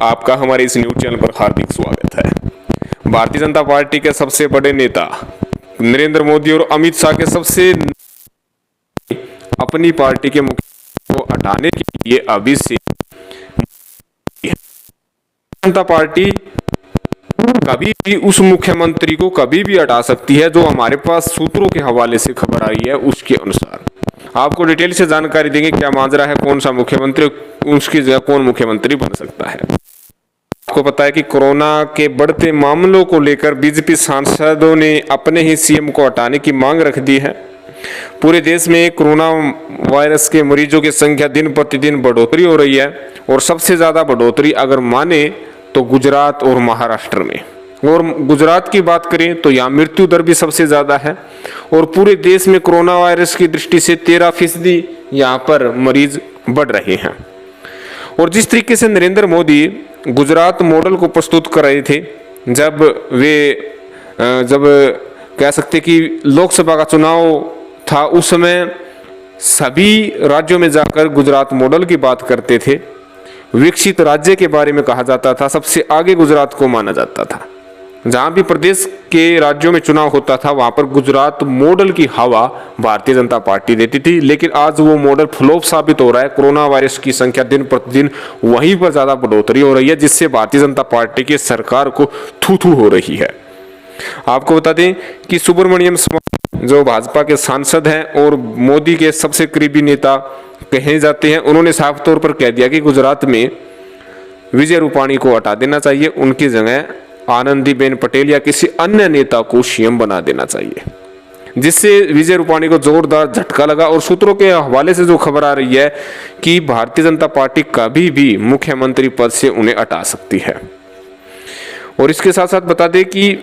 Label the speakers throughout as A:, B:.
A: आपका हमारे इस न्यूज चैनल पर हार्दिक स्वागत है। भारतीय जनता पार्टी के सबसे बड़े नेता नरेंद्र मोदी और अमित शाह के सबसे अपनी पार्टी के मुखिया को हटाने के लिए अभी से जनता पार्टी कभी भी उस मुख्यमंत्री को कभी भी हटा सकती है, जो हमारे पास सूत्रों के हवाले से खबर आई है उसके अनुसार। आपको डिटेल से जानकारी देंगे क्या माजरा है, कौन सा मुख्यमंत्री, उसकी जगह कौन मुख्यमंत्री बन सकता है। आपको पता है कि कोरोना के बढ़ते मामलों को लेकर बीजेपी सांसदों ने अपने ही सीएम को हटाने की मांग रख दी है। पूरे देश में कोरोना वायरस के मरीजों की संख्या दिन प्रतिदिन बढ़ोतरी हो रही है और सबसे ज्यादा बढ़ोतरी अगर माने तो गुजरात और महाराष्ट्र में। और गुजरात की बात करें तो यहाँ मृत्यु दर भी सबसे ज्यादा है और पूरे देश में कोरोना वायरस की दृष्टि से 13% यहाँ पर मरीज बढ़ रहे हैं। और जिस तरीके से नरेंद्र मोदी गुजरात मॉडल को प्रस्तुत कर रहे थे, जब कह सकते कि लोकसभा का चुनाव था, उस समय सभी राज्यों में जाकर गुजरात मॉडल की बात करते थे। विकसित राज्य के बारे में कहा जाता था, सबसे आगे गुजरात को माना जाता था। जहां भी प्रदेश के राज्यों में चुनाव होता था वहां पर गुजरात मॉडल की हवा भारतीय जनता पार्टी देती थी, लेकिन आज वो मॉडल फ्लॉप साबित हो रहा है। कोरोना वायरस की संख्या दिन प्रतिदिन वहीं पर ज्यादा बढ़ोतरी हो रही है, जिससे भारतीय जनता पार्टी की सरकार को थू हो रही है। आपको बता दें कि सुब्रमण्यम स्वामी जो भाजपा के सांसद हैं और मोदी के सबसे करीबी नेता कहे जाते हैं, उन्होंने साफ तौर पर कह दिया कि गुजरात में विजय रूपाणी को हटा देना चाहिए, उनकी जगह आनंदीबेन पटेल या किसी अन्य नेता को सीएम बना देना चाहिए, जिससे विजय रूपाणी को जोरदार झटका लगा। और सूत्रों के हवाले से जो खबर आ रही है कि भारतीय जनता पार्टी कभी भी मुख्यमंत्री पद से उन्हें हटा सकती है। और इसके साथ साथ बता दें कि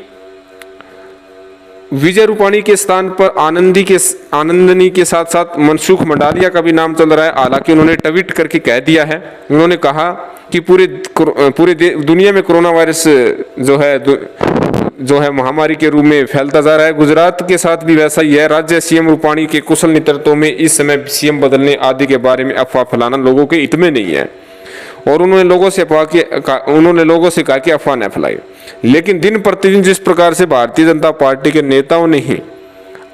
A: विजय रूपाणी के स्थान पर आनंदनी के साथ साथ मनसुख मंडाविया का भी नाम चल रहा है। हालांकि उन्होंने ट्वीट करके कह दिया है, उन्होंने कहा कि पूरे दुनिया में कोरोना वायरस जो है महामारी के रूप में फैलता जा रहा है। गुजरात के साथ भी वैसा ही है। राज्य सीएम रूपाणी के कुशल नेतृत्व में इस समय सीएम बदलने आदि के बारे में अफवाह फैलाना लोगों के हित में नहीं है और उन्होंने लोगों से कहा कि अफवाह न फैलाए। लेकिन दिन प्रतिदिन जिस प्रकार से भारतीय जनता पार्टी के नेताओं ने ही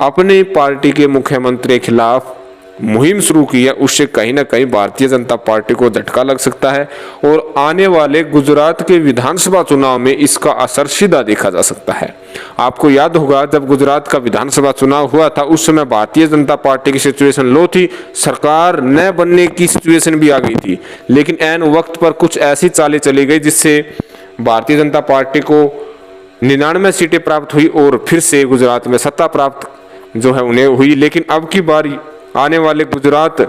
A: अपनी पार्टी के मुख्यमंत्री के खिलाफ मुहिम शुरू की है, उससे कहीं ना कहीं भारतीय जनता पार्टी को झटका लग सकता है और आने वाले गुजरात के विधानसभा चुनाव में इसका असर सीधा देखा जा सकता है। आपको याद होगा जब गुजरात का विधानसभा चुनाव हुआ था, उस समय भारतीय जनता पार्टी की सिचुएशन लो थी, सरकार न बनने की सिचुएशन भी आ गई थी, लेकिन ऐन वक्त पर कुछ ऐसी चालें चली गई जिससे भारतीय जनता पार्टी को 99 सीटें प्राप्त हुई और फिर से गुजरात में सत्ता प्राप्त जो है उन्हें हुई। लेकिन अब की बारी आने वाले गुजरात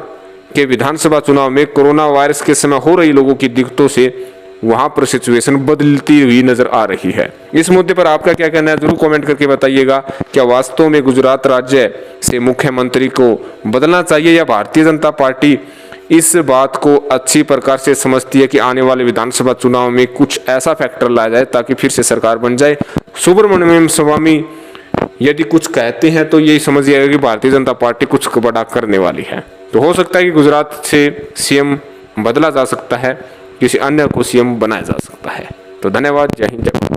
A: के विधानसभा चुनाव में कोरोना वायरस के समय हो रही लोगों की दिक्कतों से वहां पर सिचुएशन बदलती हुई नजर आ रही है। इस मुद्दे पर आपका क्या कहना है जरूर कमेंट करके बताइएगा। क्या वास्तव में गुजरात राज्य से मुख्यमंत्री को बदलना चाहिए या भारतीय जनता पार्टी इस बात को अच्छी प्रकार से समझती है कि आने वाले विधानसभा चुनाव में कुछ ऐसा फैक्टर लाया जाए ताकि फिर से सरकार बन जाए। सुब्रमण्यम स्वामी यदि कुछ कहते हैं तो यही समझिएगा कि भारतीय जनता पार्टी कुछ बड़ा करने वाली है। तो हो सकता है कि गुजरात से सीएम बदला जा सकता है, किसी अन्य को सीएम बनाया जा सकता है। तो धन्यवाद, जय हिंद, जय भारत।